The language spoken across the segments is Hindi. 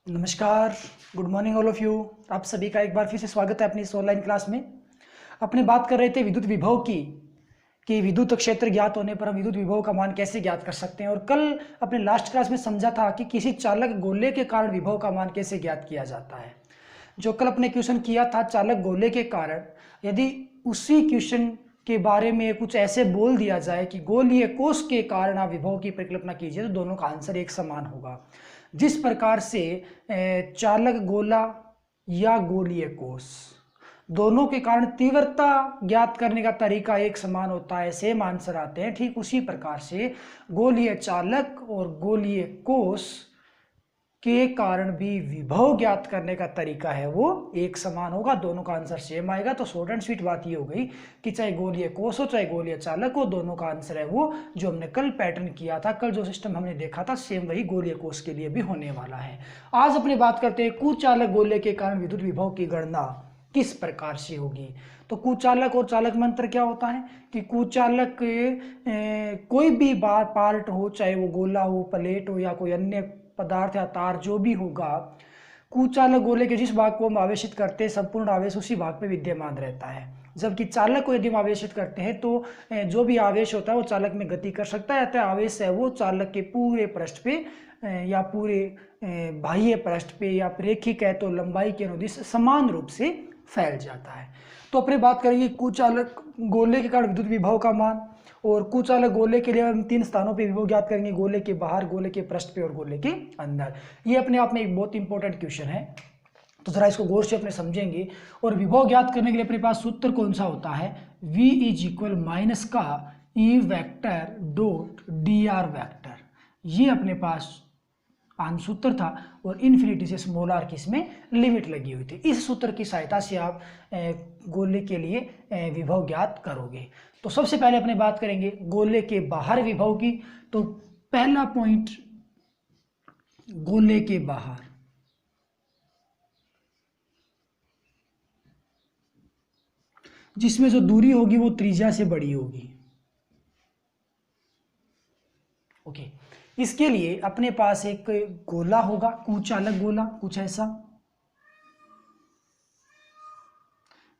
नमस्कार, good morning all of you. आप सभी का एक बार फिर से स्वागत है अपनी इस ऑनलाइन क्लास में। अपने बात कर रहे थे विद्युत विभव की कि विद्युत क्षेत्र ज्ञात होने पर हम विद्युत विभव का मान कैसे ज्ञात कर सकते हैं। और कल अपने लास्ट क्लास में समझा था कि किसी चालक गोले के कारण विभव का मान कैसे ज्ञात किया जाता है। जो कल अपने क्वेश्चन किया था चालक गोले के कारण, यदि उसी क्वेश्चन के बारे में कुछ ऐसे बोल दिया जाए कि गोलीय कोष के कारण आप विभव की परिकल्पना कीजिए, तो दोनों का आंसर एक समान होगा। जिस प्रकार से चालक गोला या गोलीय कोष दोनों के कारण तीव्रता ज्ञात करने का तरीका एक समान होता है, सेम आंसर आते हैं, ठीक उसी प्रकार से गोलीय चालक और गोलीय कोष के कारण भी विभव ज्ञात करने का तरीका है वो एक समान होगा, दोनों का आंसर सेम आएगा। तो शॉर्ट एंड स्वीट बात ये हो गई कि चाहे गोलीय कोष हो चाहे गोलीय चालक हो, दोनों का आंसर है वो जो हमने कल पैटर्न किया था, कल जो सिस्टम हमने देखा था सेम वही गोलीय कोष के लिए भी होने वाला है। आज अपनी बात करते हैं कुचालक गोले के कारण विद्युत विभव की गणना किस प्रकार से होगी। तो कुचालक और चालक में अंतर क्या होता है कि कुचालक कोई भी पार्ट हो, चाहे वो गोला हो, प्लेट हो या कोई अन्य पदार्थ या तार जो भी होगा, कुचालक गोले के जिस भाग को हम आवेशित करते हैं संपूर्ण आवेश उसी भाग पे विद्यमान रहता है। जबकि चालक को यदि हम आवेशित करते हैं तो जो भी आवेश होता है वो चालक में गति कर सकता है, अतः आवेश है वो चालक के पूरे पृष्ठ पे या पूरे बाह्य पृष्ठ पे या रेखिक है तो लंबाई के अनुदिश समान रूप से फैल जाता है। तो अपने बात करेंगे कुचालक गोले के कारण विद्युत विभव का मान, और कुचालक गोले के लिए हम 3 स्थानों पे विभव ज्ञात करेंगे, गोले के बाहर, गोले के पृष्ठ पे और गोले के अंदर। ये अपने आप में एक बहुत इंपॉर्टेंट क्वेश्चन है, तो जरा इसको गौर से अपने समझेंगे। और विभव ज्ञात करने के लिए अपने पास सूत्र कौन सा होता है, V इज इक्वल माइनस का E vector dot dr vector, ये अपने पास सूत्र था और इन्फिनिटी से स्मॉल आर की इसमें लिमिट लगी हुई थी। इस सूत्र की सहायता से आप गोले के लिए विभव ज्ञात करोगे। तो सबसे पहले अपने बात करेंगे गोले के बाहर विभव की। तो पहला पॉइंट, गोले के बाहर जिसमें जो दूरी होगी वो त्रिज्या से बड़ी होगी। ओके, इसके लिए अपने पास एक गोला होगा, कुचालक गोला कुछ ऐसा,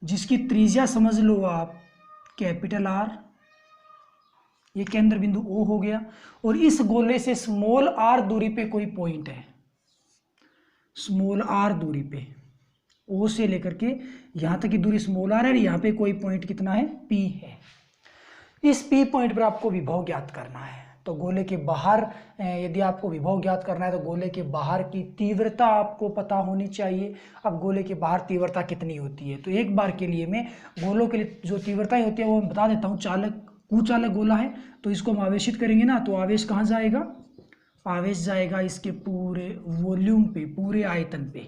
जिसकी त्रिज्या समझ लो आप कैपिटल आर, ये केंद्र बिंदु O हो गया। और इस गोले से स्मॉल आर दूरी पे कोई पॉइंट है, स्मॉल आर दूरी पे O से लेकर के यहां तक की दूरी स्मॉल आर है, यहां पे कोई पॉइंट कितना है, P है। इस P पॉइंट पर आपको विभव ज्ञात करना है। तो गोले के बाहर यदि आपको विभव ज्ञात करना है तो गोले के बाहर की तीव्रता आपको पता होनी चाहिए। अब गोले के बाहर तीव्रता कितनी होती है, तो एक बार के लिए मैं गोलों के लिए जो तीव्रताएं होती है वो मैं बता देता हूँ। कुचालक गोला है तो इसको हम आवेशित करेंगे ना, तो आवेश कहाँ जाएगा, आवेश जाएगा इसके पूरे वॉल्यूम पे, पूरे आयतन पे,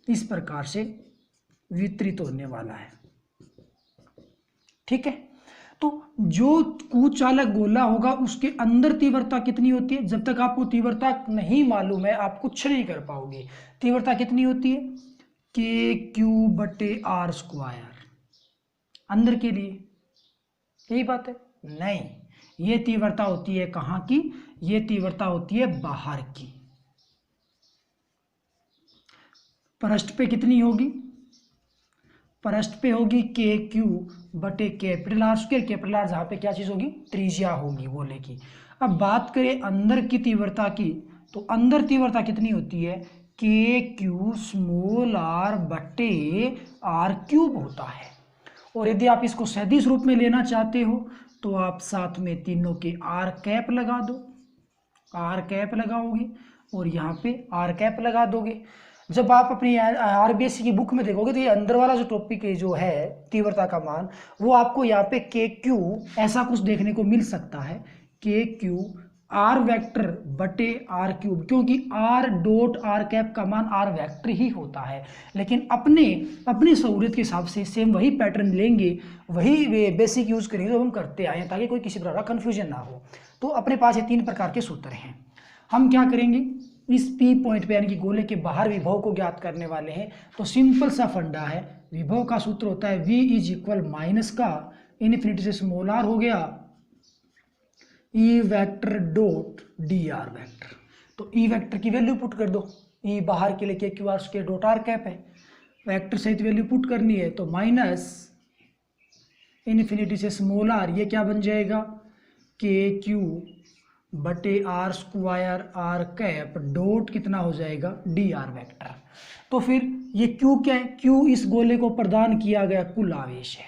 इस प्रकार से वितरित होने वाला है। ठीक है, तो जो कुचालक गोला होगा उसके अंदर तीव्रता कितनी होती है, जब तक आपको तीव्रता नहीं मालूम है आप कुछ नहीं कर पाओगे। तीव्रता कितनी होती है, KQ/R²। अंदर के लिए यही बात है, नहीं, ये तीव्रता होती है कहां की, ये तीव्रता होती है बाहर की। पृष्ठ पे कितनी होगी, पृष्ठ पे होगी KQ/R², कैपिटल आर जहां पे क्या चीज होगी, त्रिज्या होगी गोले की। अब बात करें अंदर की तीव्रता की, तो अंदर तीव्रता कितनी होती है, KQ/R/R³ होता है। और यदि आप इसको सदिश रूप में लेना चाहते हो तो आप साथ में तीनों के आर कैप लगा दो, आर कैप लगाओगे और यहाँ पे आर कैप लगा दोगे। जब आप अपनी आरबीएससी की बुक में देखोगे तो ये अंदर वाला जो टॉपिक जो है तीव्रता का मान, वो आपको यहाँ पे KQ ऐसा कुछ देखने को मिल सकता है, KQ/R/R³, क्योंकि R.R कैप का मान R वेक्टर ही होता है। लेकिन अपनी सहूलियत के हिसाब से सेम वही पैटर्न लेंगे, वही बेसिक यूज करेंगे जो हम करते आए हैं, ताकि कोई किसी प्रकार का कन्फ्यूजन ना हो। तो अपने पास ये 3 प्रकार के सूत्र हैं। हम क्या करेंगे, इस P पॉइंट पे यानी कि गोले के बाहर विभव को ज्ञात करने वाले हैं। तो सिंपल सा फंडा है, विभव का सूत्र होता है V इज इक्वल माइनस का इन्फिनिटी से स्मॉल r हो गया E vector dot dr vector. तो E वेक्टर की वैल्यू पुट कर दो, ई बाहर के लिए k q r square dot r cap है, वेक्टर सहित वैल्यू पुट करनी है तो माइनस इन्फिनिटी से स्मॉल आर, ये क्या बन जाएगा के क्यू बटे r square r cap dot कितना हो जाएगा डी आर वैक्टर। तो फिर ये क्यू क्या है, क्यू इस गोले को प्रदान किया गया कुल आवेश है,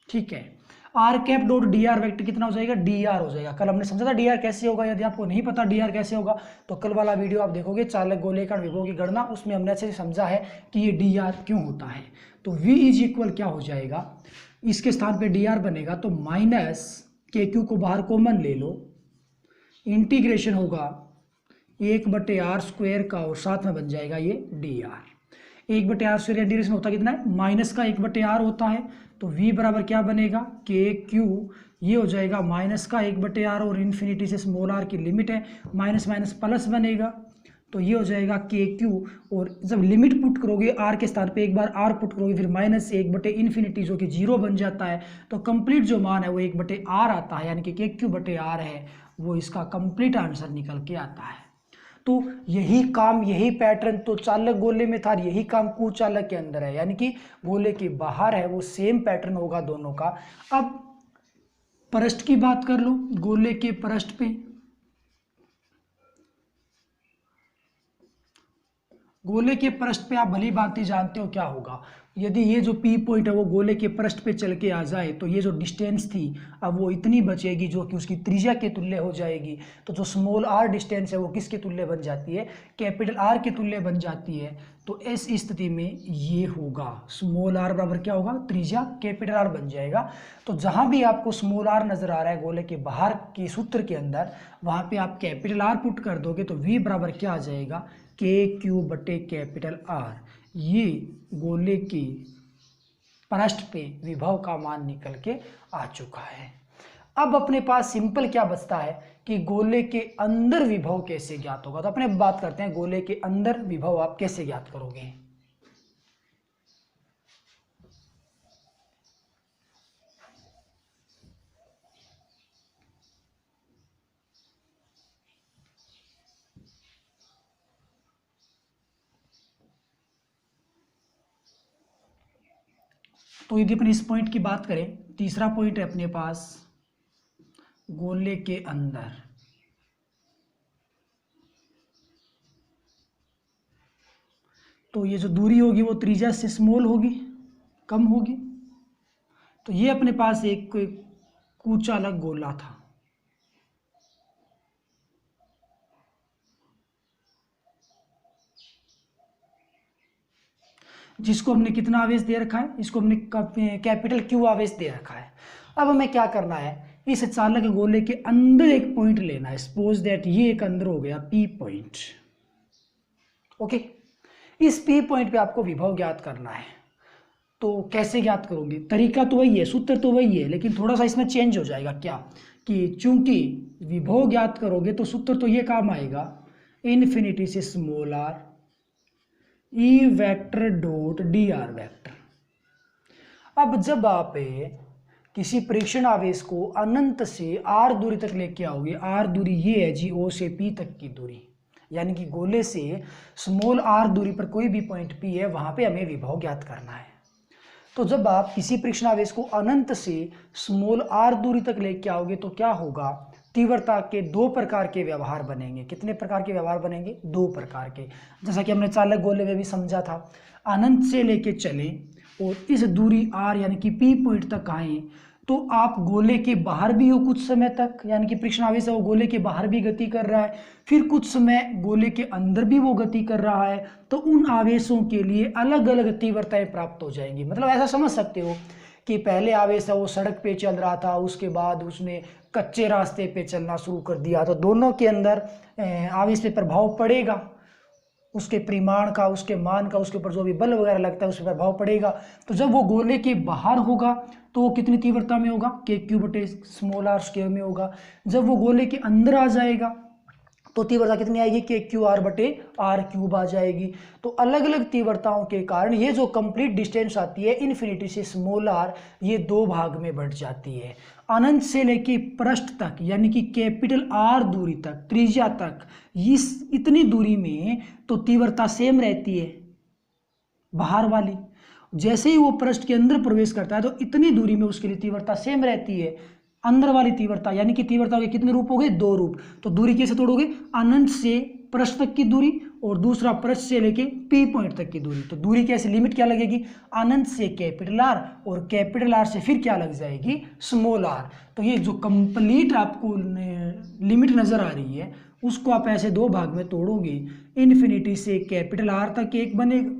ठीक है। R cap dot d r vector कितना हो जाएगा, डी आर हो जाएगा। कल हमने समझा था डी आर कैसे होगा, यदि आपको नहीं पता डी आर कैसे होगा तो कल वाला वीडियो आप देखोगे चालक गोलेकार विभव की गणना, उसमें हमने अच्छे से समझा है कि ये डी आर क्यों होता है। तो v इज इक्वल क्या हो जाएगा, इसके स्थान पे डी आर बनेगा तो माइनस के क्यू को बाहर कॉमन ले लो, इंटीग्रेशन होगा 1/r स्क्वायर का और साथ में बन जाएगा ये D R. 1/r square integration होता कितना है, माइनस का 1/r होता है तो v बराबर क्या बनेगा के क्यू, ये हो जाएगा माइनस का 1/r और इन्फिनिटी से स्मॉल r की लिमिट है, माइनस माइनस प्लस बनेगा तो ये हो जाएगा के क्यू। और जब लिमिट पुट करोगे r के स्थान पे एक बार r पुट करोगे फिर माइनस 1/इन्फिनिटी जो कि 0 बन जाता है तो कंप्लीट जो मान है वो 1/r आता है, यानी कि के क्यू बटे r है, वो इसका कंप्लीट आंसर निकल के आता है। तो यही काम, यही पैटर्न तो चालक गोले में था, यही काम कुचालक के अंदर है, यानी कि गोले के बाहर है, वो सेम पैटर्न होगा दोनों का। अब पृष्ठ की बात कर लो, गोले के पृष्ठ पे आप भली भांति जानते हो क्या होगा, यदि ये जो पी पॉइंट है वो गोले के पृष्ठ पे चल के आ जाए तो ये जो डिस्टेंस थी अब वो इतनी बचेगी जो कि उसकी त्रिज्या के तुल्य हो जाएगी। तो जो स्मॉल आर डिस्टेंस है वो किसके तुल्य बन जाती है, कैपिटल आर के तुल्य बन जाती है। तो इस स्थिति में ये होगा स्मॉल आर बराबर क्या होगा, त्रिज्या कैपिटल आर बन जाएगा। तो जहाँ भी आपको स्मॉल आर नजर आ रहा है गोले के बाहर के सूत्र के अंदर, वहाँ पे आप कैपिटल आर पुट कर दोगे तो वी बराबर क्या आ जाएगा, के क्यू बटे कैपिटल आर। ये गोले के पृष्ठ पे विभव का मान निकल के आ चुका है। अब अपने पास सिंपल क्या बचता है कि गोले के अंदर विभव कैसे ज्ञात होगा। तो अपने बात करते हैं गोले के अंदर विभव आप कैसे ज्ञात करोगे। तो यदि अपन इस पॉइंट की बात करें, तीसरा पॉइंट है अपने पास गोले के अंदर, तो ये जो दूरी होगी वो त्रिज्या से स्मॉल होगी, कम होगी। तो ये अपने पास एक कुचालक गोला था, जिसको हमने कितना आवेश दे रखा है, इसको हमने कैपिटल क्यू आवेश दे रखा है। अब हमें क्या करना है, इस चालक गोले के अंदर एक पॉइंट लेना है। सपोज दैट ये एक अंदर हो गया पी पॉइंट, ओके। इस पी पॉइंट पे आपको विभव ज्ञात करना है। तो कैसे ज्ञात करोगे, तरीका तो वही है, सूत्र तो वही है, लेकिन थोड़ा सा इसमें चेंज हो जाएगा। क्या कि चूंकि विभव ज्ञात करोगे तो सूत्र तो ये काम आएगा, इन्फिनिटी से small R E vector dot d r vector. अब जब आप किसी परीक्षण आवेश को अनंत से आर दूरी तक लेके आओगे, आर दूरी ये है जी ओ से पी तक की दूरी, यानी कि गोले से स्मॉल आर दूरी पर कोई भी पॉइंट पी है, वहां पे हमें विभव ज्ञात करना है। तो जब आप किसी परीक्षण आवेश को अनंत से स्मॉल आर दूरी तक लेके आओगे तो क्या होगा, तीव्रता के दो प्रकार के व्यवहार बनेंगे। कितने प्रकार के व्यवहार बनेंगे, दो प्रकार के। जैसा कि हमने चालक गोले में भी समझा था, अनंत से लेके चले और इस दूरी आर यानी कि पी पॉइंट तक आए तो आप गोले के बाहर भी हो कुछ समय तक, यानी कि परीक्षण आवेश है वो गोले के बाहर भी गति कर रहा है, फिर कुछ समय गोले के अंदर भी वो गति कर रहा है। तो उन आवेशों के लिए अलग अलग तीव्रताएं प्राप्त हो जाएंगी। मतलब ऐसा समझ सकते हो कि पहले आवेश है वो सड़क पे चल रहा था, उसके बाद उसने कच्चे रास्ते पे चलना शुरू कर दिया, तो दोनों के अंदर आवेश पे प्रभाव पड़ेगा, उसके परिमाण का, उसके मान का, उसके ऊपर जो भी बल वगैरह लगता है उस पर प्रभाव पड़ेगा। तो जब वो गोले के बाहर होगा तो वो कितनी तीव्रता में होगा, के क्यू बटे स्मॉल आर स्क्वायर में होगा। जब वो गोले के अंदर आ जाएगा तो तीव्रता कितनी आएगी, के क्यू आर बटे आर क्यूब आ जाएगी। तो अलग अलग तीव्रताओं के कारण ये जो कंप्लीट डिस्टेंस आती है इन्फिनिटी से स्मॉल आर, ये दो भाग में बढ़ जाती है। अनंत से लेके पृष्ठ तक यानी कि कैपिटल आर दूरी तक, त्रिज्या तक, इस इतनी दूरी में तो तीव्रता सेम रहती है बाहर वाली। जैसे ही वो पृष्ठ के अंदर प्रवेश करता है तो इतनी दूरी में उसके लिए तीव्रता सेम रहती है। अंदर वाली तीव्रता यानी कि तीव्रता के कितने रूप हो गए? 2 रूप। तो दूरी कैसे तोड़ोगे? अनंत से पृष्ठ तक की दूरी और दूसरा पृष्ठ से लेके पी पॉइंट तक की दूरी। तो दूरी कैसे, लिमिट क्या लगेगी? अनंत से कैपिटल आर और कैपिटल आर से फिर क्या लग जाएगी? Small r. तो ये जो कंप्लीट आपको लिमिट नजर आ रही है उसको आप ऐसे 2 भाग में तोड़ोगे। इन्फिनिटी से कैपिटल आर तक एक बनेगा,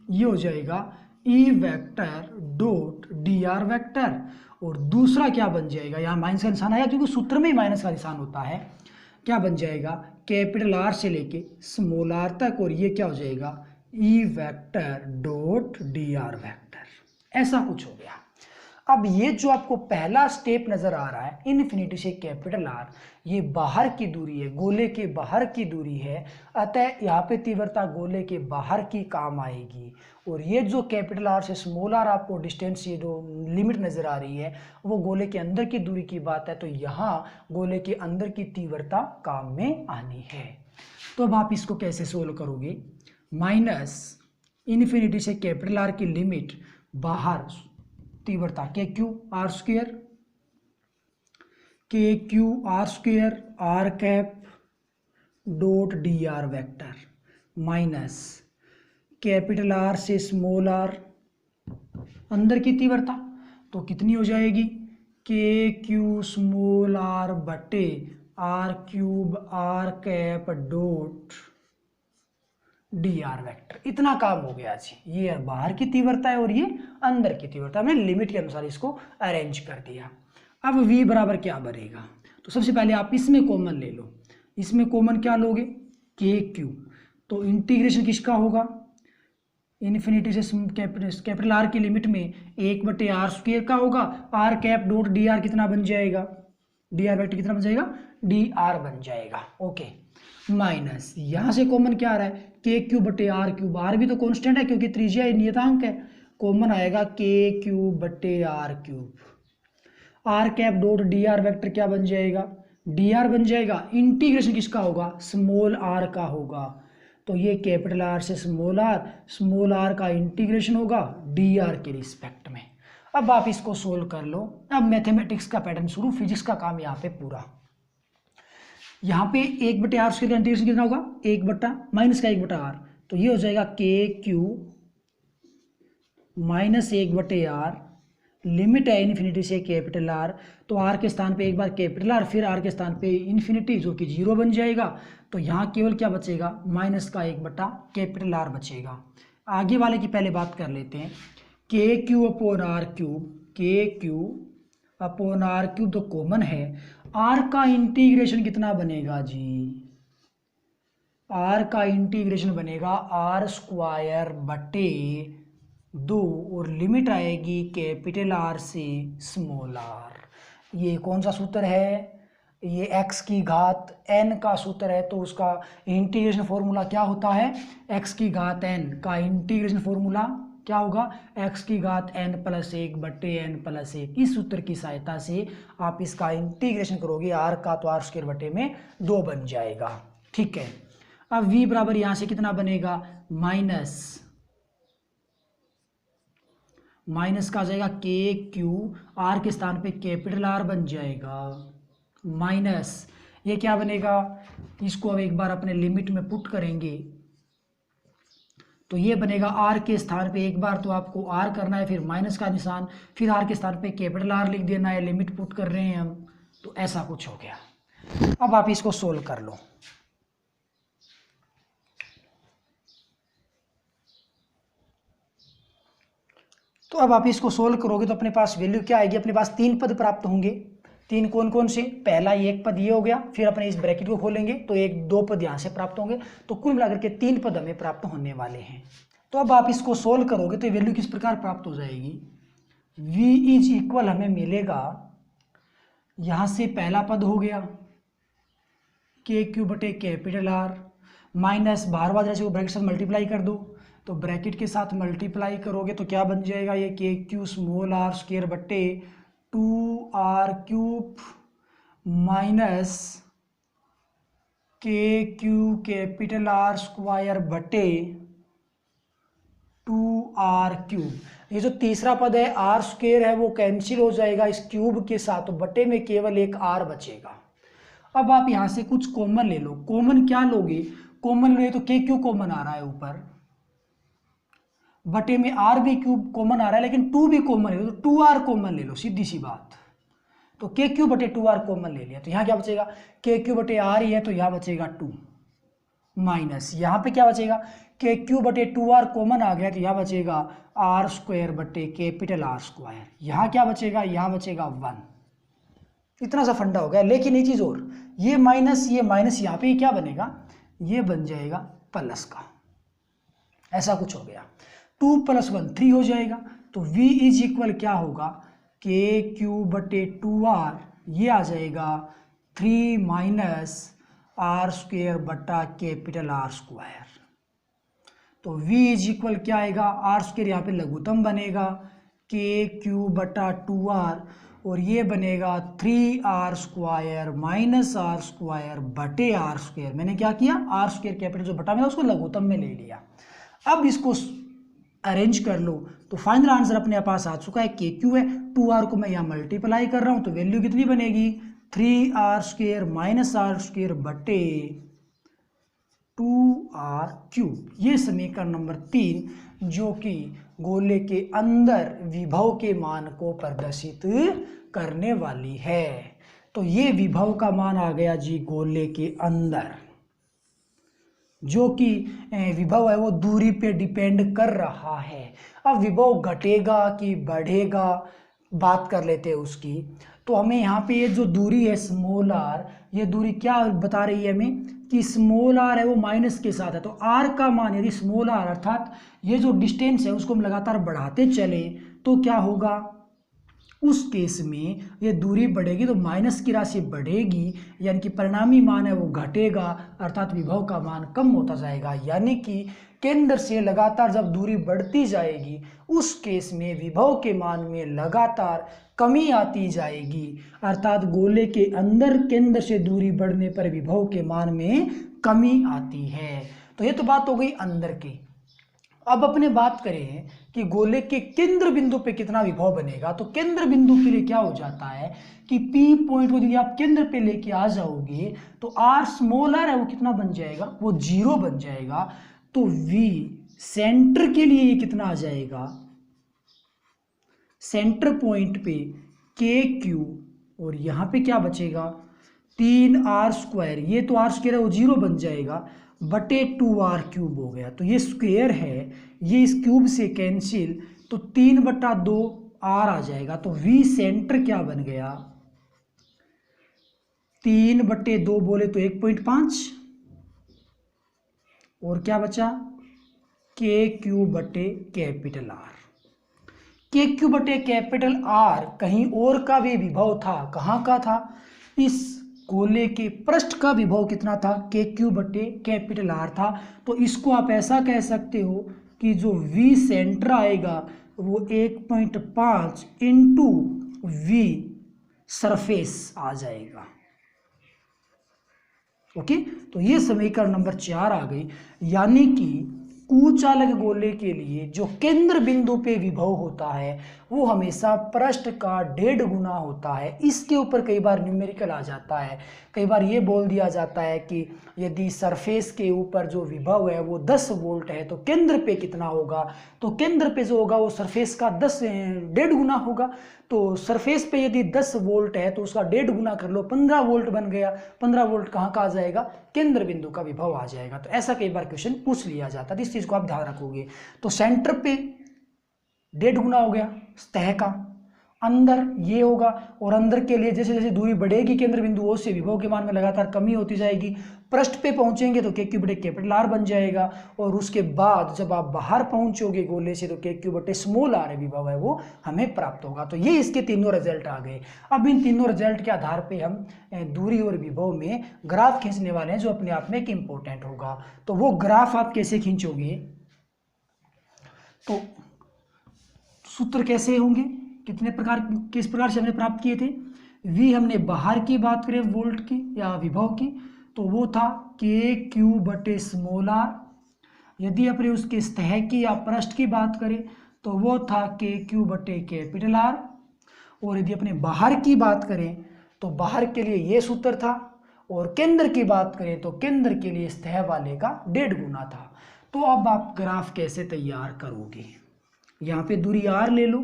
ये हो जाएगा E vector dot d r vector, और दूसरा क्या बन जाएगा? यहाँ माइनस का निशान आया क्योंकि सूत्र में ही माइनस का निशान होता है। क्या बन जाएगा? कैपिटल आर से लेके स्मॉल आर तक, और ये क्या हो जाएगा? E vector dot d r vector. ऐसा कुछ हो गया। अब ये जो आपको पहला स्टेप नजर आ रहा है इन्फिनिटी से कैपिटल आर, ये बाहर की दूरी है, गोले के बाहर की दूरी है, अतः यहाँ पे तीव्रता गोले के बाहर की काम आएगी। और ये जो कैपिटल आर से स्मॉल आर आपको डिस्टेंस, ये जो लिमिट नजर आ रही है वो गोले के अंदर की दूरी की बात है, तो यहाँ गोले के अंदर की तीव्रता काम में आनी है। तो अब आप इसको कैसे सोल्व करोगे? माइनस इन्फिनिटी से कैपिटल आर की लिमिट, बाहर तीव्रता k q r square, k q r square r cap dot d r vector, minus capital r से स्मॉल आर अंदर की तीव्रता, तो कितनी हो जाएगी? के क्यू स्मॉल आर बटे r cube r cap dot d r vector. इतना काम हो गया जी। ये बाहर की तीव्रता है और ये अंदर की तीव्रता, हमने लिमिट के अनुसार इसको अरेंज कर दिया। अब v बराबर क्या बनेगा? तो सबसे पहले आप इसमें कॉमन ले लो। इसमें कॉमन क्या लोगे? के क्यू। तो इंटीग्रेशन किसका होगा? इन्फिनिटी से कैपिटल आर की लिमिट में 1/r स्क्वायर का होगा। R cap dot d r कितना बन जाएगा? डी आर वेक्टर कितना बन जाएगा? डी आर बन जाएगा। ओके, माइनस यहां से कॉमन क्या आ रहा है? के क्यू बटे आर क्यूब। आर भी तो कांस्टेंट है क्योंकि त्रिज्या नियतांक है। कॉमन आएगा के क्यू बटे r cube. R cap dot d r vector क्या बन जाएगा? डी आर बन जाएगा। इंटीग्रेशन किसका होगा? स्मॉल आर का होगा। तो ये कैपिटल आर से स्मॉल आर का इंटीग्रेशन होगा डी आर के रिस्पेक्ट में। अब आप इसको सोल्व कर लो। अब मैथमेटिक्स का पैटर्न शुरू, फिजिक्स का काम यहाँ पे पूरा। यहाँ पे 1/r स्क्वायर का इंटीग्रेशन कितना होगा? 1 माइनस का 1/r, तो ये हो जाएगा k Q minus 1/r। Limit है इन्फिनिटी से कैपिटल आर, तो आर के स्थान पे एक बार कैपिटल आर, फिर आर के स्थान पे इन्फिनिटी जो कि 0 बन जाएगा। तो यहाँ केवल क्या बचेगा? माइनस का 1/कैपिटल आर बचेगा। आगे वाले की पहले बात कर लेते हैं। के क्यू अपॉन आर क्यूब, के क्यू अपॉन आर क्यूब तो कॉमन है। आर का इंटीग्रेशन कितना बनेगा जी? आर का इंटीग्रेशन बनेगा आर स्क्वायर बटे 2, और लिमिट आएगी कैपिटल आर से स्मॉल आर। ये कौन सा सूत्र है? ये x की घात n का सूत्र है। तो उसका इंटीग्रेशन फॉर्मूला क्या होता है? x की घात n का इंटीग्रेशन फॉर्मूला क्या होगा? x की घात n प्लस 1 बटे n प्लस 1। इस सूत्र की सहायता से आप इसका इंटीग्रेशन करोगे, r का तो r स्क्वायर बटे में 2 बन जाएगा। ठीक है, अब v बराबर यहां से कितना बनेगा? माइनस का आ जाएगा के क्यू, आर के स्थान पे कैपिटल आर बन जाएगा, माइनस ये क्या बनेगा? इसको अब एक बार अपने लिमिट में पुट करेंगे तो ये बनेगा आर के स्थान पे एक बार तो आपको आर करना है, फिर माइनस का निशान, फिर आर के स्थान पे कैपिटल आर लिख देना है, लिमिट पुट कर रहे हैं हम। तो ऐसा कुछ हो गया। अब आप इसको सोल्व कर लो। तो अब आप इसको सोल्व करोगे तो अपने पास वैल्यू क्या आएगी? अपने पास 3 पद प्राप्त होंगे। 3 कौन कौन से? पहला एक पद ये हो गया, फिर अपने इस ब्रैकेट को खोलेंगे तो 1-2 पद यहाँ से प्राप्त होंगे, तो कुल मिलाकर के 3 पद हमें प्राप्त होने वाले हैं। तो अब आप इसको सोल्व करोगे तो वैल्यू किस प्रकार प्राप्त हो जाएगी? v इज इक्वल हमें मिलेगा, यहाँ से पहला पद हो गया के क्यू बटे कैपिटल आर, माइनस बाहर वाले राशि को ब्रैकेट से मल्टीप्लाई कर दो, तो ब्रैकेट के साथ मल्टीप्लाई करोगे तो क्या बन जाएगा? ये के क्यू स्मॉल आर स्क्वायर बटे 2r³ minus KQ capital R square बटे 2r³। ये जो तीसरा पद है आर स्क्वायर है वो कैंसिल हो जाएगा इस क्यूब के साथ, तो बटे में केवल एक r बचेगा। अब आप यहां से कुछ कॉमन ले लो। कॉमन क्या लोगे? कॉमन ले तो KQ कॉमन आ रहा है ऊपर, बटे में r भी क्यूब कॉमन आ रहा है, लेकिन 2 भी कॉमन है तो 2r कॉमन ले लो, सीधी सी बात। तो KQ बटे 2r कॉमन ले लिया, तो यहाँ क्या बचेगा? KQ बटे r ही है तो यहाँ बचेगा 2 माइनस यहाँ पे क्या बचेगा? KQ बटे 2r कॉमन आ गया तो यहाँ बचेगा r स्क्वायर बटे कैपिटल R स्क्वायर। यहाँ क्या बचेगा? यहाँ बचेगा 1। इतना सा फंडा हो गया। लेकिन ये चीज़ और, ये माइनस यहाँ पे क्या बनेगा? ये बन जाएगा प्लस का, ऐसा कुछ हो गया। 2 + 1 3 हो जाएगा। तो v इज इक्वल क्या होगा? KQ बटे 2r, ये आ जाएगा 3 माइनस r स्क्वायर बटा कैपिटल R स्क्वायर। तो v इज इक्वल क्या आएगा? r स्क्वायर यहाँ पे लघुत्तम बनेगा KQ बटा 2r, और ये बनेगा 3r square minus r square बटे r स्क्वायर। मैंने क्या किया? r स्क्वायर कैपिटल जो बटा में था उसको लघुत्तम में ले लिया। अब इसको अरेंज कर लो तो फाइनल आंसर अपने पास आ चुका है। KQ है, 2r को मैं यहाँ मल्टीप्लाई कर रहा हूँ तो वैल्यू कितनी बनेगी? 3r square minus r square बटे 2r³। ये समीकरण नंबर 3 जो कि गोले के अंदर विभव के मान को प्रदर्शित करने वाली है। तो ये विभव का मान आ गया जी गोले के अंदर, जो कि विभव है वो दूरी पे डिपेंड कर रहा है। अब विभव घटेगा कि बढ़ेगा बात कर लेते हैं उसकी। तो हमें यहाँ पे ये जो दूरी है स्मॉल r, ये दूरी क्या बता रही है हमें? कि स्मॉल r है वो माइनस के साथ है। तो r का मान यदि स्मॉल r अर्थात ये जो डिस्टेंस है उसको हम लगातार बढ़ाते चले तो क्या होगा? उस केस में ये दूरी बढ़ेगी तो माइनस की राशि बढ़ेगी, यानी कि परिणामी मान है वो घटेगा, अर्थात विभव का मान कम होता जाएगा। यानी कि केंद्र से लगातार जब दूरी बढ़ती जाएगी उस केस में विभव के मान में लगातार कमी आती जाएगी, अर्थात गोले के अंदर केंद्र से दूरी बढ़ने पर विभव के मान में कमी आती है। तो ये तो बात हो गई अंदर की। अब अपने बात करें कि गोले के केंद्र बिंदु पे कितना विभव बनेगा। तो केंद्र बिंदु के लिए क्या हो जाता है कि P पॉइंट को यदि आप केंद्र पे लेके आ जाओगे तो r स्मॉल r है वो कितना बन जाएगा? वो 0 बन जाएगा। तो V सेंटर के लिए ये कितना आ जाएगा? सेंटर पॉइंट पे KQ, और यहाँ पे क्या बचेगा? 3r स्क्वायर, ये तो r स्क्वायर है वो 0 बन जाएगा, बटे 2r³ हो गया। तो ये स्क्वायर है, ये इस क्यूब से कैंसिल, तो 3/2 r आ जाएगा। तो V सेंटर क्या बन गया? 3/2 बोले तो 1.5, और क्या बचा? KQ बटे कैपिटल R। KQ बटे कैपिटल R कहीं और का भी विभव था। कहाँ का था? इस गोले के पृष्ठ का विभव कितना था? KQ बटे कैपिटल R था। तो इसको आप ऐसा कह सकते हो कि जो V सेंटर आएगा वो 1.5 इंटू V सरफेस आ जाएगा। ओके, तो ये समीकरण नंबर 4 आ गई। यानी कि कुचालक गोले के लिए जो केंद्र बिंदु पे विभव होता है वो हमेशा पृष्ठ का 1.5 गुना होता है। इसके ऊपर कई बार न्यूमेरिकल आ जाता है, कई बार ये बोल दिया जाता है कि यदि सरफेस के ऊपर जो विभव है वो 10 वोल्ट है तो केंद्र पे कितना होगा? तो केंद्र पे जो होगा वो सरफेस का 1.5 गुना होगा। तो सरफेस पे यदि 10 वोल्ट है तो उसका 1.5 गुना कर लो, 15 वोल्ट बन गया। 15 वोल्ट कहाँ का आ जाएगा? केंद्र बिंदु का विभव आ जाएगा। तो ऐसा कई बार क्वेश्चन पूछ लिया जाता है, इस चीज़ को आप ध्यान रखोगे। तो सेंटर पे 1.5 गुना हो गया सतह का, अंदर ये होगा, और अंदर के लिए जैसे जैसे दूरी बढ़ेगी केंद्र बिंदुओं से विभव के मान में लगातार कमी होती जाएगी। पृष्ठ पे पहुंचेंगे तो KQ बटे कैपिटल R बन जाएगा, और उसके बाद जब आप बाहर पहुंचोगे गोले से तो KQ बटे स्मॉल r विभव है वो हमें प्राप्त होगा। तो ये इसके तीनों रिजल्ट आ गए। अब इन तीनों रिजल्ट के आधार पे हम दूरी और विभव में ग्राफ खींचने वाले हैं जो अपने आप में एक इम्पोर्टेंट होगा। तो वो ग्राफ आप कैसे खींचोगे? तो सूत्र कैसे होंगे कितने प्रकार, किस प्रकार से हमने प्राप्त किए थे? V हमने बाहर की बात करें वोल्ट की या विभव की, तो वो था KQ/r। यदि अपने उसके सतह की या पृष्ठ की बात करें तो वो था KQ/R। और यदि अपने बाहर की बात करें तो बाहर के लिए ये सूत्र था, और केंद्र की बात करें तो केंद्र के लिए सतह वाले का 1.5 गुना था। तो अब आप ग्राफ कैसे तैयार करोगे? यहाँ पे दूरी r ले लो,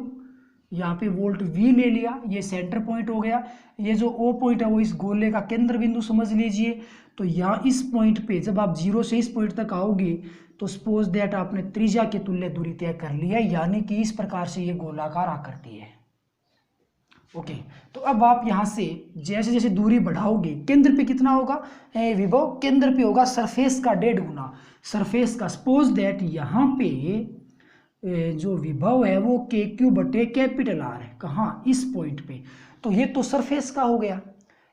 यहाँ पे वोल्ट v ले लिया, ये सेंटर पॉइंट हो गया। ये जो O पॉइंट है वो इस गोले का केंद्र बिंदु समझ लीजिए। तो यहाँ इस पॉइंट पे जब आप 0 से इस पॉइंट तक आओगे तो सपोज दैट आपने त्रिज्या के तुल्य दूरी तय कर ली है, यानी कि इस प्रकार से ये गोलाकार आकृति है। ओके, तो अब आप यहाँ से जैसे जैसे दूरी बढ़ाओगे, केंद्र पे कितना होगा विभव? केंद्र पे होगा सरफेस का 1.5 गुना, सरफेस का। सपोज दैट यहाँ पे जो विभव है वो KQ/R है। कहाँ? इस पॉइंट पे। तो ये तो सरफेस का हो गया,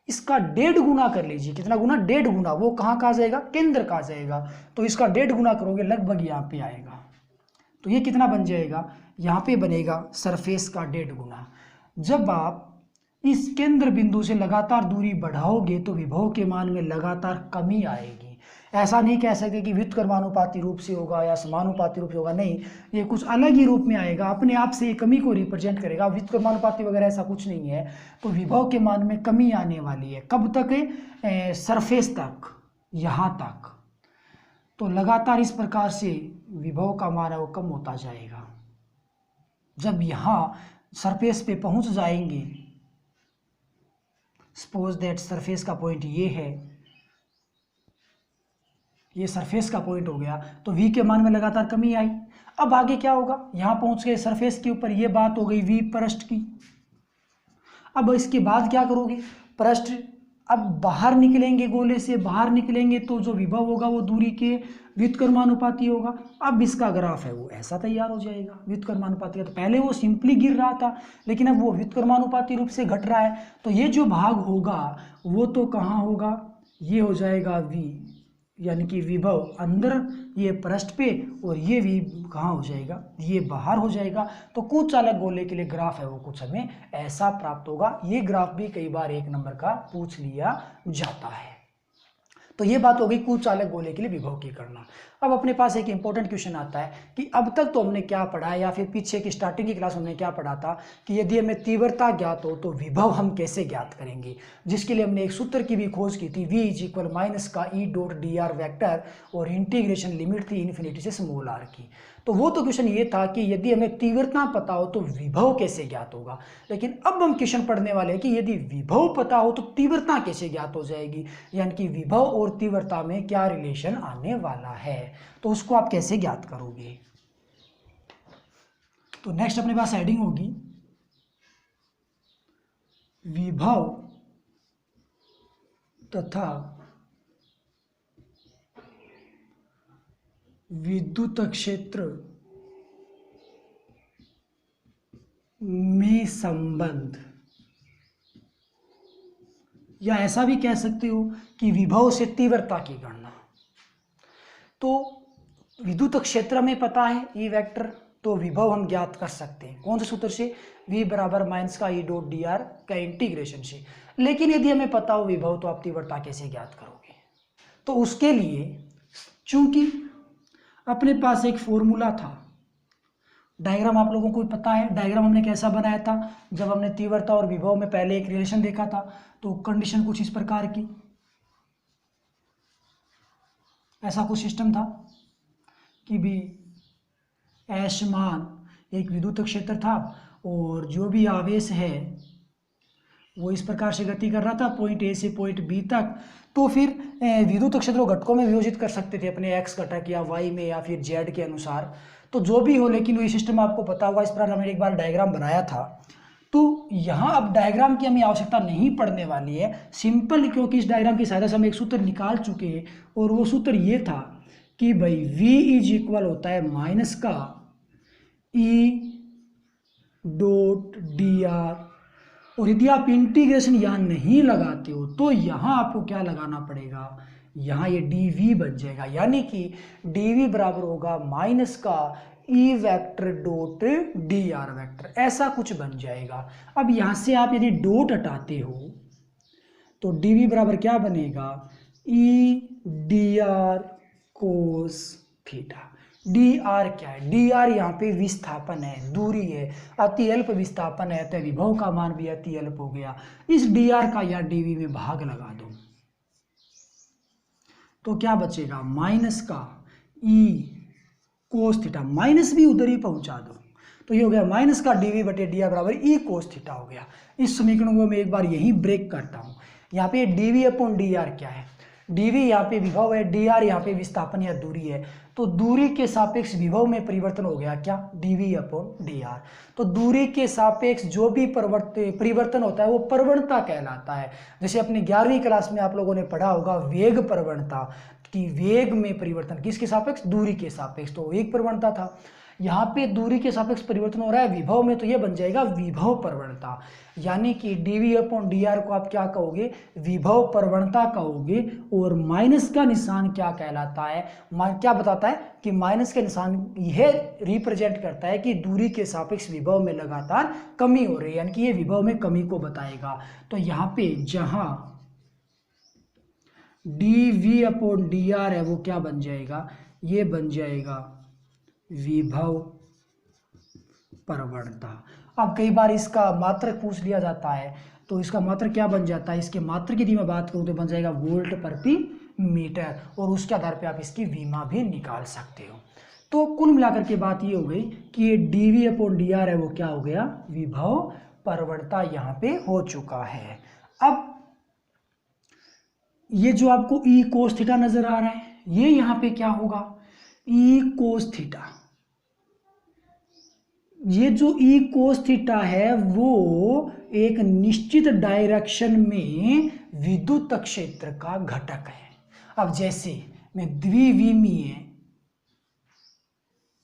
इसका 1.5 गुना कर लीजिए। कितना गुना? 1.5 गुना। वो कहाँ का आ जाएगा? केंद्र का आ जाएगा। तो इसका 1.5 गुना करोगे, लगभग यहाँ पे आएगा। तो ये कितना बन जाएगा? यहाँ पे बनेगा सरफेस का 1.5 गुना। जब आप इस केंद्र बिंदु से लगातार दूरी बढ़ाओगे तो विभव के मान में लगातार कमी आएगी। ऐसा नहीं कह सकते कि व्युत्क्रमानुपाती रूप से होगा या समानुपाती रूप से होगा, नहीं, ये कुछ अलग ही रूप में आएगा, अपने आप से ये कमी को रिप्रेजेंट करेगा। व्युत्क्रमानुपाती वगैरह ऐसा कुछ नहीं है। तो विभव के मान में कमी आने वाली है। कब तक है? सरफेस तक, यहाँ तक। तो लगातार इस प्रकार से विभव का मान है वो कम होता जाएगा। जब यहाँ सरफेस पे पहुंच जाएंगे, सपोज दैट सरफेस का पॉइंट ये है, ये सरफेस का पॉइंट हो गया, तो V के मान में लगातार कमी आई। अब आगे क्या होगा? यहाँ पहुंच गए सरफेस के ऊपर, ये बात हो गई V पृष्ठ की। अब इसके बाद क्या करोगे? पृष्ठ अब बाहर निकलेंगे, गोले से बाहर निकलेंगे तो जो विभव होगा वो दूरी के व्युत्क्रमानुपाती होगा। अब इसका ग्राफ है वो ऐसा तैयार हो जाएगा व्युत्क्रमानुपाती का। तो पहले वो सिंपली गिर रहा था, लेकिन अब वो व्युत्क्रमानुपाती रूप से घट रहा है। तो ये जो भाग होगा वो तो कहाँ होगा? ये हो जाएगा V, यानी कि विभव अंदर ये पृष्ठ पे, और ये भी कहाँ हो जाएगा? ये बाहर हो जाएगा। तो कुचालक गोले के लिए ग्राफ है वो कुछ हमें ऐसा प्राप्त होगा। ये ग्राफ भी कई बार 1 नंबर का पूछ लिया जाता है। तो ये बात हो गई कुचालक गोले के लिए विभव की गणना। अब अपने पास एक इंपॉर्टेंट क्वेश्चन आता है कि अब तक तो हमने क्या पढ़ा है, या फिर पीछे की स्टार्टिंग की क्लास हमने क्या पढ़ा था कि यदि हमें तीव्रता ज्ञात हो तो विभव हम कैसे ज्ञात करेंगे, जिसके लिए हमने एक सूत्र की भी खोज की थी, V = -E.dr वेक्टर, और इंटीग्रेशन लिमिट थी इन्फिनिटी से स्मॉल r की। तो वो तो क्वेश्चन ये था कि यदि हमें तीव्रता पता हो तो विभव कैसे ज्ञात होगा। लेकिन अब हम क्वेश्चन पढ़ने वाले हैं कि यदि विभव पता हो तो तीव्रता कैसे ज्ञात हो जाएगी, यानी कि विभव और तीव्रता में क्या रिलेशन आने वाला है, तो उसको आप कैसे ज्ञात करोगे। तो नेक्स्ट अपने पास हेडिंग होगी विभव तथा विद्युत क्षेत्र में संबंध, या ऐसा भी कह सकते हो कि विभव से तीव्रता की गणना। तो विद्युत क्षेत्र में पता है E वेक्टर, तो विभव हम ज्ञात कर सकते हैं कौन से सूत्र से? V = -E.dr का इंटीग्रेशन से। लेकिन यदि हमें पता हो विभव तो आप तीव्रता कैसे ज्ञात करोगे? तो उसके लिए चूंकि अपने पास एक फॉर्मूला था, डायग्राम आप लोगों को पता है, डायग्राम हमने कैसा बनाया था जब हमने तीव्रता और विभव में पहले एक रिलेशन देखा था। तो कंडीशन कुछ इस प्रकार की, ऐसा कुछ सिस्टम था कि भी अयस्मान एक विद्युत क्षेत्र था, और जो भी आवेश है वो इस प्रकार से गति कर रहा था पॉइंट A से पॉइंट B तक। तो फिर विद्युत क्षेत्र को घटकों में विभाजित कर सकते थे अपने x घटक या y में या फिर z के अनुसार, तो जो भी हो, लेकिन वही सिस्टम आपको पता होगा। इस प्रकार हमने एक बार डायग्राम बनाया था। तो यहाँ अब डायग्राम की हमें आवश्यकता नहीं पड़ने वाली है, सिंपल, क्योंकि इस डायग्राम की सहायता से हम एक सूत्र निकाल चुके हैं, और वो सूत्र ये था कि भाई V होता है माइनस का E.dr, और यदि आप इंटीग्रेशन यहाँ नहीं लगाते हो तो यहाँ आपको क्या लगाना पड़ेगा, यहाँ ये dv बन जाएगा, यानी कि dv बराबर होगा माइनस का E vector dot d r vector, ऐसा कुछ बन जाएगा। अब यहां से आप यदि डॉट हटाते हो तो डीवी बराबर क्या बनेगा, E D R cos theta. D R क्या है, डी आर यहाँ पे विस्थापन है, दूरी है, अति अल्प विस्थापन है, तो विभव का मान भी अति अल्प हो गया। इस डी आर का या डीवी में भाग लगा दो तो क्या बचेगा, माइनस का ई कोस थीटा, माइनस भी उधर ही पहुंचा दो तो ये हो गया माइनस का डीवी बटे डी आर बराबर ई कोस थीटा हो गया। इस समीकरण को मैं एक बार यही ब्रेक करता हूं। यहाँ पे डीवी अपॉन डी आर क्या है, डीवी यहाँ पे विभव है, डी आर यहाँ पे विस्थापन या दूरी है, तो दूरी के सापेक्ष विभव में परिवर्तन हो गया क्या, डीवी अपॉन डी आर। तो दूरी के सापेक्ष जो भी परिवर्तन होता है वो प्रवणता कहलाता है। जैसे अपनी 11वीं क्लास में आप लोगों ने पढ़ा होगा वेग प्रवणता, कि वेग में परिवर्तन किसके सापेक्ष, दूरी के सापेक्ष, तो वेग प्रवणता था। यहाँ पे दूरी के सापेक्ष परिवर्तन हो रहा है विभव में, तो ये बन जाएगा विभव प्रवणता। यानी कि डीवी अपॉन डी आर को आप क्या कहोगे, विभव प्रवणता कहोगे। और माइनस का निशान क्या कहलाता है, क्या बताता है कि माइनस का निशान यह रिप्रेजेंट करता है कि दूरी के सापेक्ष विभव में लगातार कमी हो रही है, यानी कि ये विभव में कमी को बताएगा। तो यहाँ पे जहां d v upon d r है वो क्या बन जाएगा, ये बन जाएगा विभव प्रवणता। अब कई बार इसका मात्रक पूछ लिया जाता है तो इसका मात्रक क्या बन जाता है, इसके मात्रक की यदि मैं बात करूं तो बन जाएगा वोल्ट प्रति मीटर, और उसके आधार पे आप इसकी विमा भी निकाल सकते हो। तो कुल मिलाकर के बात ये हो गई कि ये डीवी अपॉन डी आर है वो क्या हो गया, विभव प्रवणता यहाँ पे हो चुका है। अब ये जो आपको ई कोस थीटा नजर आ रहा है, ये यहाँ पे क्या होगा, ई कोस थीटा। ये जो ई कोस थीटा है वो एक निश्चित डायरेक्शन में विद्युत क्षेत्र का घटक है। अब जैसे मैं द्विविमीय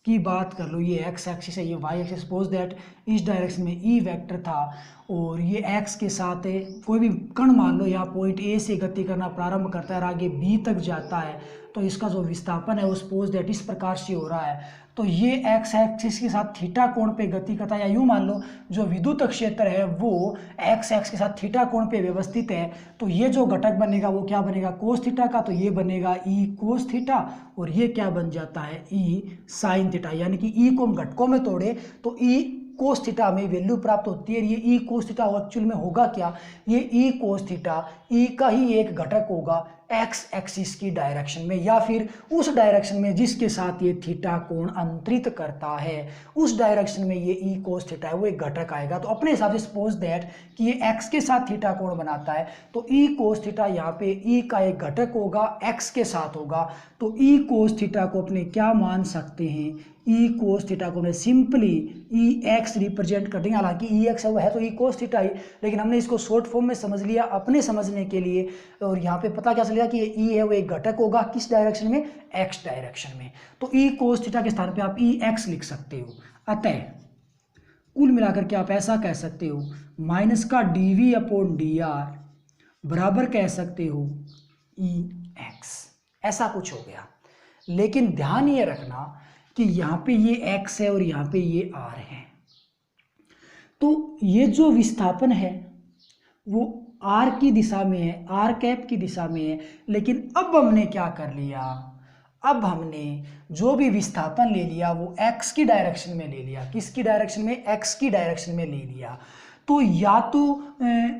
की बात कर लो, ये एक्स एक्सिस है, ये वाई एक्सिस, सपोज दैट इस डायरेक्शन में ई वेक्टर था और ये एक्स के साथ है, कोई भी कण मान लो यहाँ पॉइंट ए से गति करना प्रारंभ करता है और आगे बी तक जाता है, तो इसका जो विस्थापन है वो सपोज दैट इस प्रकार से हो रहा है। तो ये एक्स एक्सिस के साथ थीटा कोण पे गति करता है, या यूँ मान लो जो विद्युत क्षेत्र है वो एक्स एक्स के साथ थीटा कोण पे व्यवस्थित है, तो ये जो घटक बनेगा वो क्या बनेगा, कोस थीटा का, तो ये बनेगा ई कोस थीटा, और ये क्या बन जाता है, ई साइन थीटा। यानी कि ई को हम घटकों में तोड़े तो ई कोस थीटा में वैल्यू प्राप्त होती है। ये ई कोस थीटा एक्चुअल में होगा क्या, ये ई कोस थीटा ई का ही एक घटक होगा एक्स एक्सिस की डायरेक्शन में, या फिर उस डायरेक्शन में जिसके साथ ये थीटा कोण अंतरित करता है, उस डायरेक्शन में ये ई कोस थीटा है वो एक घटक आएगा। तो अपने हिसाब से सपोज दैट कि ये एक्स के साथ थीटा कोण बनाता है, तो ई कोस थीटा यहाँ पे ई का एक घटक होगा, एक्स के साथ होगा, तो ई कोस थीटा को अपने क्या मान सकते हैं, ई कोस थीटा को मैं सिंपली ई एक्स रिप्रेजेंट कर देंगे। हालांकि ई एक्स है तो ई कोस थीटा ही, लेकिन हमने इसको शॉर्ट फॉर्म में समझ लिया अपने समझने के लिए, और यहाँ पे पता क्या चलेगा कि ये ई है वो एक घटक होगा किस डायरेक्शन में, एक्स डायरेक्शन में। तो ई कोस थीटा के स्थान पे आप ई एक्स लिख सकते हो। अतः कुल मिलाकर के आप ऐसा कह सकते हो माइनस का d v upon d r बराबर कह सकते हो ई एक्स, ऐसा कुछ हो गया। लेकिन ध्यान ये रखना कि यहाँ पे ये x है और यहाँ पे ये r है, तो ये जो विस्थापन है वो r की दिशा में है, r कैप की दिशा में है। लेकिन अब हमने क्या कर लिया, अब हमने जो भी विस्थापन ले लिया वो x की डायरेक्शन में ले लिया। किसकी डायरेक्शन में, x की डायरेक्शन में ले लिया। तो या तो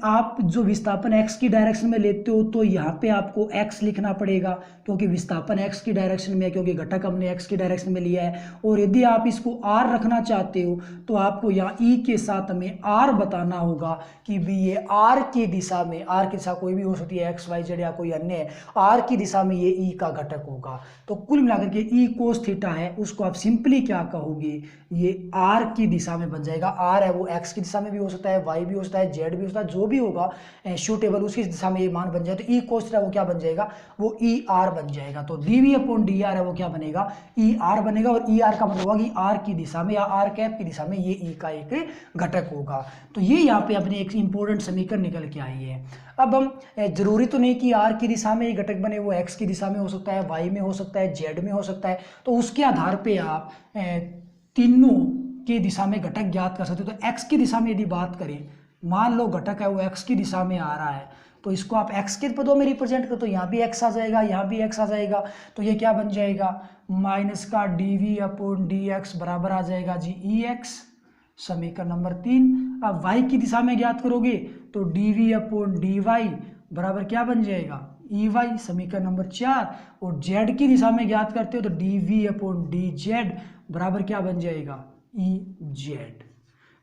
आप जो विस्थापन x की डायरेक्शन में लेते हो तो यहाँ पे आपको x लिखना पड़ेगा क्योंकि विस्थापन x की डायरेक्शन में है, क्योंकि घटक हमने x की डायरेक्शन में लिया है। और यदि आप इसको r रखना चाहते हो तो आपको यहाँ e के साथ हमें r बताना होगा कि भी ये r की दिशा में, r की दिशा कोई भी हो सकती है x y z या कोई अन्य है, r की दिशा में ये e का घटक होगा। तो कुल मिलाकर के e कोस थीटा है उसको आप सिंपली क्या कहोगे, ये r की दिशा में बन जाएगा। r है वो x की दिशा में भी हो सकता है, y भी हो सकता है, z भी हो सकता है, जो भी होगा शूटेबल उसकी दिशा में ये मान बन जाए। तो ई कोस थीटा वो क्या बन जाएगा, वो ई आर बन जाएगा। तो d v upon d r है वो क्या बनेगा, ई आर बनेगा। और ई आर का मतलब होगा कि आर की दिशा में या आर कैप की दिशा में ये ई का एक घटक होगा। तो ये यहाँ पे अपने एक इंपॉर्टेंट समीकरण निकल के आई है। अब हम जरूरी तो नहीं कि आर की दिशा में ये घटक बने, वो एक्स की दिशा में हो सकता है, वाई में हो सकता है, जेड में हो सकता है। तो उसके आधार पर आप तीनों की दिशा में घटक ज्ञात कर सकते हो। तो एक्स की दिशा में यदि बात करें, मान लो घटक है वो एक्स की दिशा में आ रहा है, तो इसको आप एक्स के पदों में रिप्रेजेंट करो, तो यहाँ भी एक्स आ जाएगा, यहाँ भी एक्स आ जाएगा, तो ये क्या बन जाएगा, माइनस का डी अपॉन डी एक्स बराबर आ जाएगा जी ई एक्स, समीकरण नंबर 3। अब y की दिशा में ज्ञात करोगे तो डी अपॉन डी वाई बराबर क्या बन जाएगा, ई वाई, समीकरण नंबर 4। और z की दिशा में ज्ञात करते हो तो डी अपॉन डी जेड बराबर क्या बन जाएगा, ई जेड।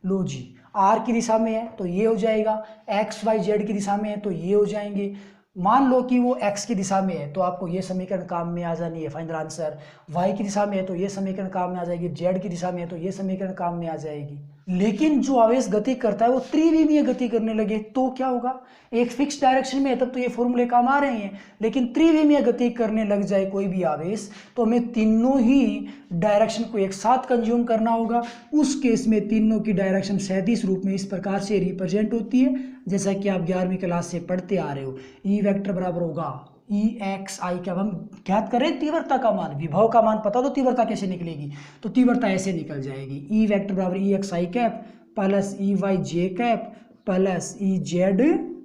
लो जी, r की दिशा में है तो ये हो जाएगा, x y z की दिशा में है तो ये हो जाएंगे। मान लो कि वो x की दिशा में है तो आपको ये समीकरण काम में आ जानी है, फाइनल आंसर। y की दिशा में है तो ये समीकरण काम में आ जाएगी, z की दिशा में है तो ये समीकरण काम में आ जाएगी। लेकिन जो आवेश गति करता है वो त्रिविमीय गति करने लगे तो क्या होगा, एक फिक्स डायरेक्शन में है तब तो ये फॉर्मूले काम आ रहे हैं, लेकिन त्रिविमीय गति करने लग जाए कोई भी आवेश तो हमें तीनों ही डायरेक्शन को एक साथ कंज्यूम करना होगा। उस केस में तीनों की डायरेक्शन सदिश रूप में इस प्रकार से रिप्रेजेंट होती है, जैसा कि आप 11वीं क्लास से पढ़ते आ रहे हो। ई वेक्टर बराबर होगा ई एक्स आई का, हम ज्ञात करें तीव्रता का मान, विभव का मान पता तो तीव्रता कैसे निकलेगी, तो तीव्रता ऐसे निकल जाएगी, ई वेक्टर बराबर ई एक्स आई कैप प्लस ई वाई जे cap plus E Z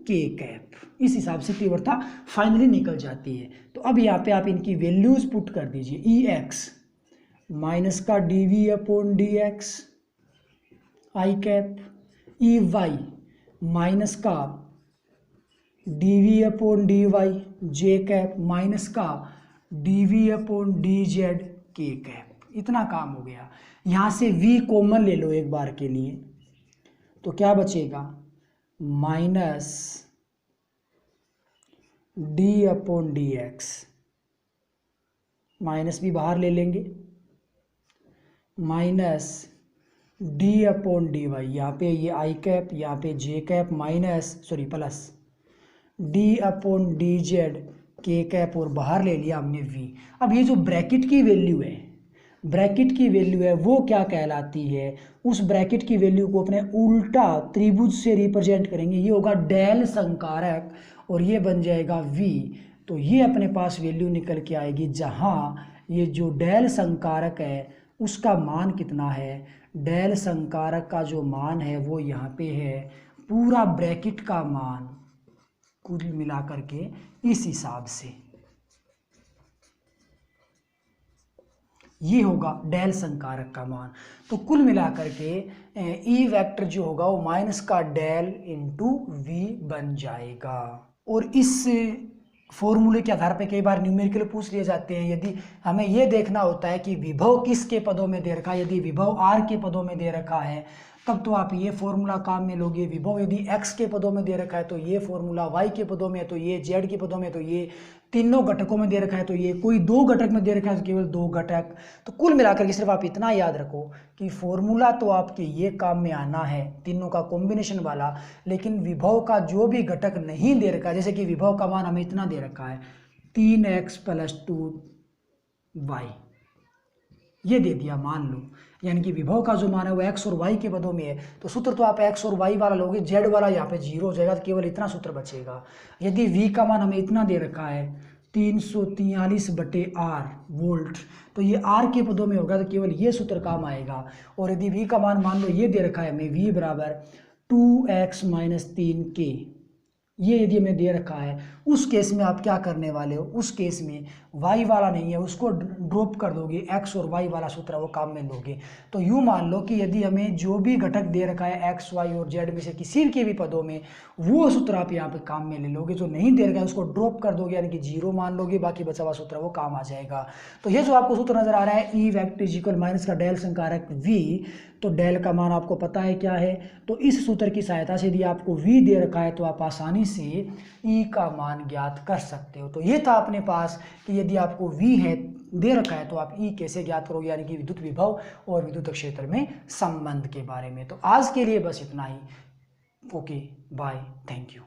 k cap. इस हिसाब से तीव्रता फाइनली निकल जाती है। तो अब यहाँ पे आप इनकी वैल्यूज पुट कर दीजिए, ई एक्स माइनस का डी अपॉन डी एक्स आई कैप, ई वाई माइनस का डी अपॉन डी वाई जे कैप माइनस का D upon d z k cap. इतना काम हो गया। यहाँ से v कॉमन ले लो एक बार के लिए, तो क्या बचेगा, minus d upon d x, minus भी बाहर ले लेंगे, minus d upon d y, यहाँ पे ये आई कैप, यहाँ पे j cap minus plus d upon d z k cap और बाहर ले लिया हमने v। अब ये जो ब्रैकेट की वैल्यू है, ब्रैकेट की वैल्यू है वो क्या कहलाती है, उस ब्रैकेट की वैल्यू को अपने उल्टा त्रिभुज से रिप्रेजेंट करेंगे, ये होगा डेल संकारक और ये बन जाएगा v। तो ये अपने पास वैल्यू निकल के आएगी, जहाँ ये जो डेल संकारक है उसका मान कितना है, डेल संकारक का जो मान है वो यहाँ पे है पूरा ब्रैकेट का मान कुल मिला करके इस हिसाब से ये होगा डेल संकारक का मान। तो कुल मिला करके ई वेक्टर जो होगा वो माइनस का डेल इंटू वी बन जाएगा। और इस फॉर्मूले के आधार पे कई बार न्यूमेरिकल पूछ लिए जाते हैं। यदि हमें ये देखना होता है कि विभव किसके पदों में दे रखा है, यदि विभव आर के पदों में दे रखा है तब तो आप ये फॉर्मूला काम में लोगे। विभव यदि x के पदों में दे रखा है तो ये फॉर्मूला, y के पदों में है तो ये, z के पदों में तो ये, तीनों घटकों में दे रखा है तो ये, कोई दो घटक में दे रखा है तो केवल दो घटक। तो कुल मिलाकर के सिर्फ आप इतना याद रखो कि फॉर्मूला तो आपके ये काम में आना है तीनों का कॉम्बिनेशन वाला, लेकिन विभव का जो भी घटक नहीं दे रखा है, जैसे कि विभव का मान हमें इतना दे रखा है 3x + 2y, ये दे दिया मान लो, यानी कि विभव का जो मान है वो x और y के पदों में है, तो सूत्र तो आप x और y वाला लोगे, z वाला यहाँ पे 0 हो जाएगा, तो केवल इतना सूत्र बचेगा। यदि v का मान हमें इतना दे रखा है 343/r वोल्ट, तो ये r के पदों में होगा तो केवल ये सूत्र काम आएगा। और यदि v का मान लो ये दे रखा है हमें v बराबर 2x - 3k, ये यदि हमें दे रखा है, उस केस में आप क्या करने वाले हो, उस केस में y वाला नहीं है उसको ड्रॉप कर दोगे, x और y वाला सूत्र वो काम में लोगे। तो यूँ मान लो कि यदि हमें जो भी घटक दे रखा है x, y और z में से किसी के भी पदों में, वो सूत्र आप यहाँ पे काम में ले लोगे। जो नहीं दे रखा है उसको ड्रॉप कर दोगे, यानी कि 0 मान लोगे, बाकी बचा हुआ सूत्र वो काम आ जाएगा। तो ये जो आपको सूत्र नजर आ रहा है ई वेक्टर इक्वल माइनस का डेल संकारक v, तो डेल का मान आपको पता है क्या है, तो इस सूत्र की सहायता से यदि आपको v दे रखा है तो आप आसानी से e का मान ज्ञात कर सकते हो। तो ये था अपने पास कि यदि आपको v है दे रखा है तो आप e कैसे ज्ञात करोगे, यानी कि विद्युत विभव और विद्युत क्षेत्र में संबंध के बारे में। तो आज के लिए बस इतना ही। Okay, bye, thank you.